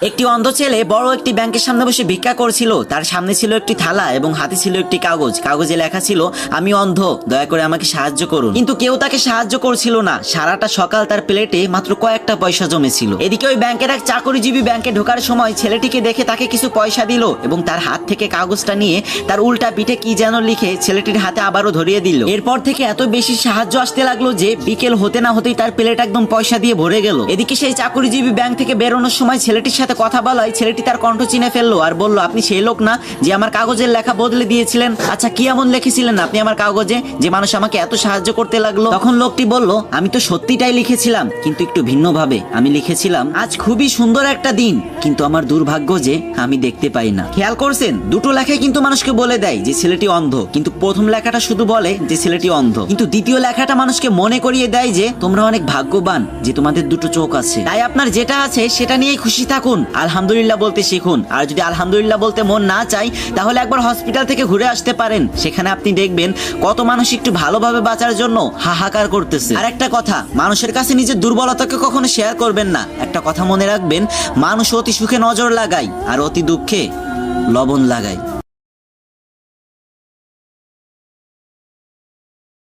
একটি অন্ধ ছেলে বড় একটি ব্যাংকের সামনে বসে ভিক্ষা করছিল। তার সামনে ছিল একটি থালা এবং হাতে ছিল একটি কাগজ। কাগজে লেখা ছিল, আমি অন্ধ, দয়া করে আমাকে সাহায্য করুন। কিন্তু কেউ তাকে সাহায্য করছিল না। সারাটা সকাল তার প্লেটে মাত্র কয়েকটা পয়সা জমেছিল। এদিকে ওই ব্যাংকের এক চাকরিজীবী ব্যাংকে ঢোকার সময় ছেলেটিকে দেখে তাকে কিছু পয়সা দিল এবং তার হাত থেকে কাগজটা নিয়ে তার উল্টা পিঠে কি যেন লিখে ছেলেটির হাতে আবারও ধরিয়ে দিল। এরপর থেকে এত বেশি সাহায্য আসতে লাগলো যে বিকেল হতে না হতেই তার প্লেট একদম পয়সা দিয়ে ভরে গেল। এদিকে সেই চাকরিজীবী ব্যাংক থেকে বেরোনোর সময় ছেলেটির সাথে কথা বলায় ছেলেটি তার কণ্ঠ চিনে ফেললো আর বলল, আপনি সেই লোক না যে আমার কাগজের লেখা বদলে দিয়েছিলেন? আচ্ছা, কি এমন লিখেছিলেন আপনি আমার কাগজে যে মানুষ আমাকে এত সাহায্য করতে লাগলো? তখন লোকটি বলল, আমি তো সত্যিটাই লিখেছিলাম, কিন্তু একটু ভিন্নভাবে। আমি লিখেছিলাম, আজ খুবই সুন্দর একটা দিন, কিন্তু আমার দুর্ভাগ্য যে আমি দেখতে পাই না। খেয়াল করছেন, দুটো লেখায় কিন্তু মানুষকে বলে দেয় যে ছেলেটি অন্ধ, কিন্তু প্রথম লেখাটা শুধু বলে যে ছেলেটি অন্ধ, কিন্তু দ্বিতীয় লেখাটা মানুষকে মনে করিয়ে দেয় যে তোমরা অনেক ভাগ্যবান যে তোমাদের দুটো চোখ আছে। তাই আপনার যেটা আছে সেটা নিয়েই খুশি থাকুন, আলহামদুলিল্লাহ বলতে শিখুন। আর যদি আলহামদুলিল্লাহ বলতে মন না চাই, তাহলে একবার হসপিটাল থেকে ঘুরে আসতে পারেন। সেখানে আপনি দেখবেন কত মানুষ একটু ভালোভাবে বাঁচার জন্য হাহাকার করতেছে। আর একটা কথা, মানুষের কাছে নিজের দুর্বলতাকে কখনো শেয়ার করবেন না। একটা কথা মনে রাখবেন, মানুষ অতি সুখে নজর লাগায় আর অতি দুঃখে লবণ লাগায়।